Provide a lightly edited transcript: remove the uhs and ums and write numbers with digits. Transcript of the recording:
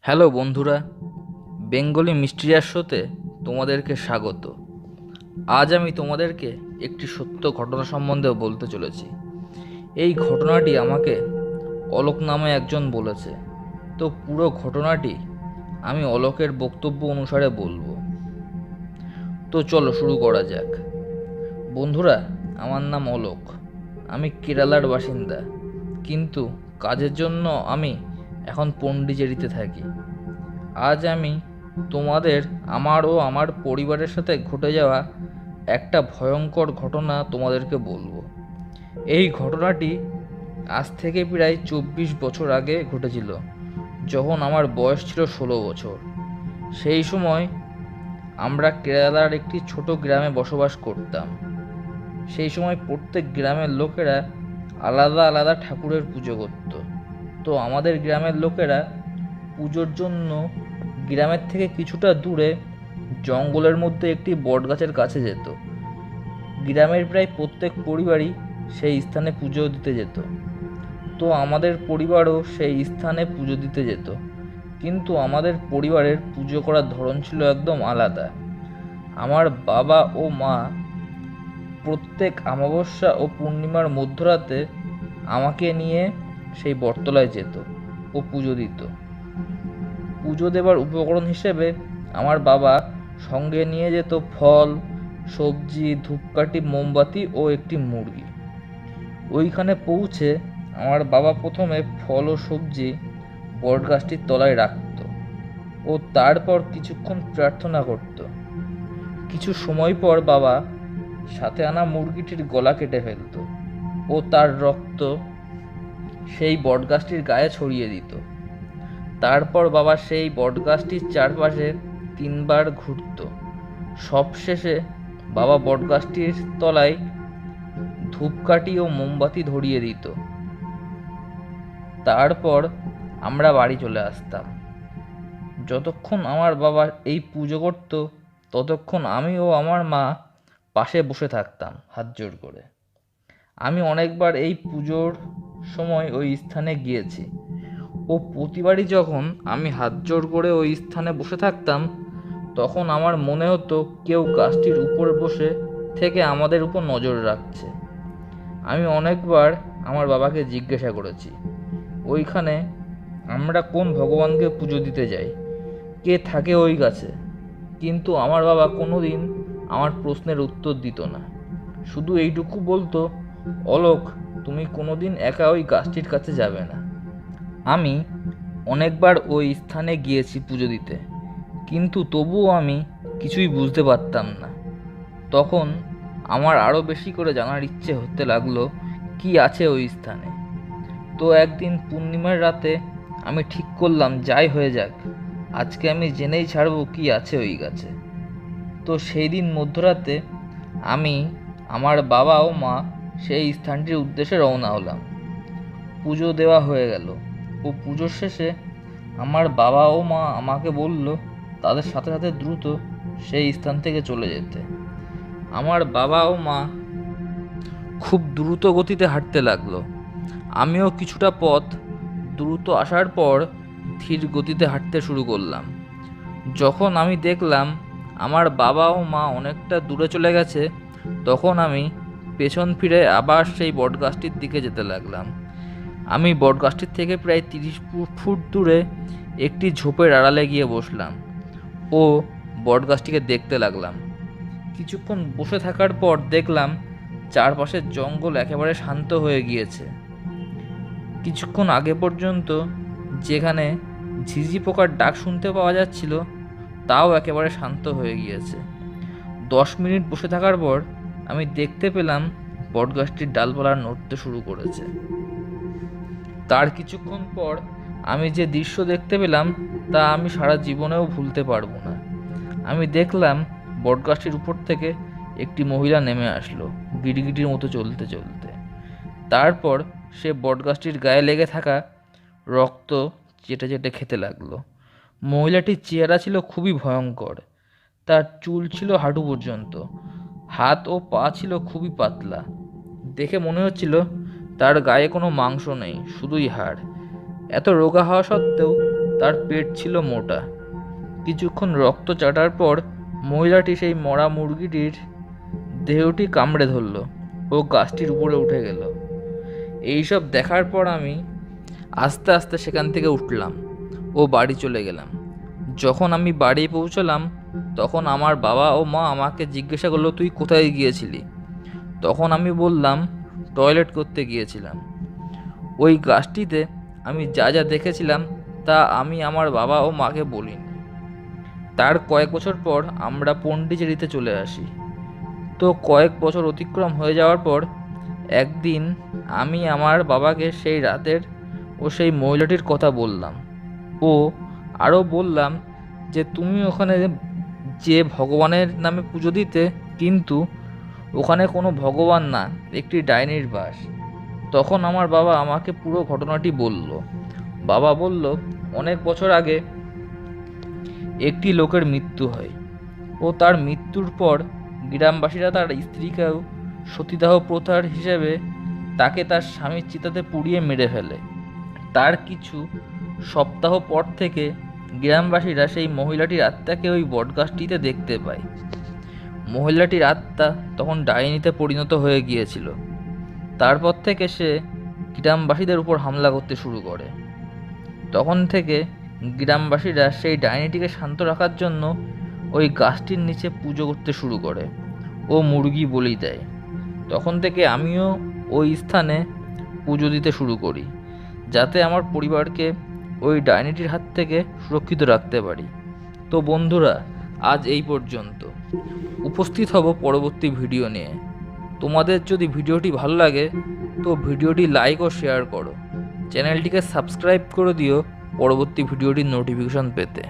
Hello বন্ধুরা, Bengali mysterious শোতে তোমাদেরকে স্বাগত। আজ আমি তোমাদেরকে একটি সত্য ঘটনা সম্বন্ধে বলতে চলেছি। এই ঘটনাটি আমাকে অলোক নামে একজন বলেছে। তো পুরো ঘটনাটি আমি অলোকের বক্তব্য অনুসারে বলবো। তো চলো শুরু করা যাক। বন্ধুরা, আমার নাম অলোক। আমি কেরালার বাসিন্দা, কিন্তু কাজের জন্য আমি এখন পন্ডিচেরিতে থাকি। আজ আমি তোমাদের আমার ও আমার পরিবারের সাথে ঘটে যাওয়া একটা ভয়ঙ্কর ঘটনা তোমাদেরকে বলবো। এই ঘটনাটি আজ থেকে প্রায় 24 বছর আগে ঘটেছিল, যখন আমার বয়স ছিল 16 বছর। সেই সময় আমরা কেরালার একটি ছোট গ্রামে বসবাস করতাম। সেই সময় প্রত্যেক গ্রামের লোকেরা আলাদা আলাদা ঠাকুরের পুজো করত। তো আমাদের গ্রামের লোকেরা পুজোর জন্য গ্রামের থেকে কিছুটা দূরে জঙ্গলের মধ্যে একটি বটগাছের কাছে যেত। গ্রামের প্রায় প্রত্যেক পরিবারই সেই স্থানে পুজো দিতে যেত। তো আমাদের পরিবারও সেই স্থানে পুজো দিতে যেত, কিন্তু আমাদের পরিবারের পুজো করার ধরন ছিল একদম আলাদা। আমার বাবা ও মা প্রত্যেক অমাবস্যা ও পূর্ণিমার মধ্যরাতে আমাকে নিয়ে সেই বটতলায় যেত ও পুজো দিত। পুজো দেবার উপকরণ হিসেবে আমার বাবা সঙ্গে নিয়ে যেত ফল, সবজি, ধূপকাঠি, মোমবাতি ও একটি মুরগি। ওইখানে পৌঁছে আমার বাবা প্রথমে ফল ও সবজি বটগাছটির তলায় রাখত ও তারপর কিছুক্ষণ প্রার্থনা করত। কিছু সময় পর বাবা সাথে আনা মুরগিটির গলা কেটে ফেলত ও তার রক্ত সেই বটগাছটির গায়ে ছড়িয়ে দিত। তারপর বাবা সেই বটগাছটির চারপাশে 3বার ঘুরত। সবশেষে বাবা বটগাছটির তলায় ধূপকাঠি ও মোমবাতি ধরিয়ে দিত। তারপর আমরা বাড়ি চলে আসতাম। যতক্ষণ আমার বাবা এই পুজো করত, ততক্ষণ আমি ও আমার মা পাশে বসে থাকতাম হাত জোড় করে। আমি অনেকবার এই পুজোর সময় ওই স্থানে গিয়েছি ও প্রতিবারই যখন আমি হাত জোড় করে ওই স্থানে বসে থাকতাম, তখন আমার মনে হতো কেউ গাছটির উপর বসে থেকে আমাদের উপর নজর রাখছে। আমি অনেকবার আমার বাবাকে জিজ্ঞাসা করেছি, ওইখানে আমরা কোন ভগবানকে পুজো দিতে যাই, কে থাকে ওই গাছে? কিন্তু আমার বাবা কোনোদিন আমার প্রশ্নের উত্তর দিত না। শুধু এইটুকু বলতো, অলোক, তুমি কোনোদিন একা ওই গাছটির কাছে যাবে না। আমি অনেকবার ওই স্থানে গিয়েছি পুজো দিতে, কিন্তু তবুও আমি কিছুই বুঝতে পারতাম না। তখন আমার আরও বেশি করে জানার ইচ্ছে হতে লাগলো কি আছে ওই স্থানে। তো একদিন পূর্ণিমার রাতে আমি ঠিক করলাম, যাই হয়ে যাক, আজকে আমি জেনেই ছাড়বো কি আছে ওই গাছে। তো সেই দিন মধ্যরাতে আমি, আমার বাবা ও মা সেই স্থানটির উদ্দেশ্যে রওনা হলাম। পুজো দেওয়া হয়ে গেল ও পুজোর শেষে আমার বাবা ও মা আমাকে বলল তাদের সাথে সাথে দ্রুত সেই স্থান থেকে চলে যেতে। আমার বাবা ও মা খুব দ্রুত গতিতে হাঁটতে লাগলো। আমিও কিছুটা পথ দ্রুত আসার পর ধীর গতিতে হাঁটতে শুরু করলাম। যখন আমি দেখলাম আমার বাবা ও মা অনেকটা দূরে চলে গেছে, তখন আমি পেছন ফিরে আবার সেই বটগাছটির দিকে যেতে লাগলাম। আমি বটগাছটির থেকে প্রায় 30 ফুট দূরে একটি ঝোপের আড়ালে গিয়ে বসলাম ও বটগাছটিকে দেখতে লাগলাম। কিছুক্ষণ বসে থাকার পর দেখলাম চারপাশের জঙ্গল একেবারে শান্ত হয়ে গিয়েছে। কিছুক্ষণ আগে পর্যন্ত যেখানে ঝিঝি পোকার ডাক শুনতে পাওয়া যাচ্ছিল, তাও একেবারে শান্ত হয়ে গিয়েছে। 10 মিনিট বসে থাকার পর আমি দেখতে পেলাম বটগাছটির ডালপালা নড়তে শুরু করেছে। তার কিছুক্ষণ পর আমি যে দৃশ্য দেখতে পেলাম তা আমি সারা জীবনেও ভুলতে পারবো না। আমি দেখলাম বটগাছটির উপর থেকে একটি মহিলা নেমে আসলো গিরগিটির মতো চলতে চলতে। তারপর সে বটগাছটির গায়ে লেগে থাকা রক্ত চেটে চেটে খেতে লাগলো। মহিলাটির চেহারা ছিল খুবই ভয়ঙ্কর। তার চুল ছিল হাঁটু পর্যন্ত, হাত ও পা ছিল খুবই পাতলা। দেখে মনে হচ্ছিল তার গায়ে কোনো মাংস নেই, শুধুই হাড়। এত রোগা হওয়া সত্ত্বেও তার পেট ছিল মোটা। কিছুক্ষণ রক্ত চাটার পর মহিলাটি সেই মরা মুরগিটির দেহটি কামড়ে ধরল ও গাছটির উপরে উঠে গেল। এইসব দেখার পর আমি আস্তে আস্তে সেখান থেকে উঠলাম ও বাড়ি চলে গেলাম। যখন আমি বাড়ি পৌঁছলাম তখন আমার বাবা ও মা আমাকে জিজ্ঞাসা করলো, তুই কোথায় গিয়েছিলি? তখন আমি বললাম, টয়লেট করতে গিয়েছিলাম। ওই গাছটিতে আমি যা যা দেখেছিলাম তা আমি আমার বাবা ও মাকে বলিনি। তার কয়েক বছর পর আমরা পন্ডিচেরিতে চলে আসি। তো কয়েক বছর অতিক্রম হয়ে যাওয়ার পর একদিন আমি আমার বাবাকে সেই রাতের ও সেই মহিলাটির কথা বললাম ও আরও বললাম যে তুমি ওখানে যে ভগবানের নামে পুজো দিতে, কিন্তু ওখানে কোনো ভগবান না, একটি ডাইনির বাস। তখন আমার বাবা আমাকে পুরো ঘটনাটি বলল। বাবা বলল, অনেক বছর আগে একটি লোকের মৃত্যু হয় ও তার মৃত্যুর পর গ্রামবাসীরা তার স্ত্রীকেও সতীদাহ প্রথার হিসেবে তাকে তার স্বামীর চিতাতে পুড়িয়ে মেরে ফেলে। তার কিছু সপ্তাহ পর থেকে গ্রামবাসীরা সেই মহিলাটির আত্মাকে ওই বটগাছটিতে দেখতে পায়। মহিলাটির আত্মা তখন ডাইনিতে পরিণত হয়ে গিয়েছিল। তারপর থেকে সে গ্রামবাসীদের উপর হামলা করতে শুরু করে। তখন থেকে গ্রামবাসীরা সেই ডাইনিটিকে শান্ত রাখার জন্য ওই গাছটির নিচে পুজো করতে শুরু করে ও মুরগি বলি দেয়। তখন থেকে আমিও ওই স্থানে পুজো দিতে শুরু করি, যাতে আমার পরিবারকে ওই ডাইনিটির হাত থেকে সুরক্ষিত রাখতে পারি। তো বন্ধুরা, আজ এই পর্যন্ত। উপস্থিত হব পরবর্তী ভিডিও নিয়ে। তোমাদের যদি ভিডিওটি ভালো লাগে তো ভিডিওটি লাইক ও শেয়ার করো। চ্যানেলটিকে সাবস্ক্রাইব করে দিও পরবর্তী ভিডিওটির নোটিফিকেশন পেতে।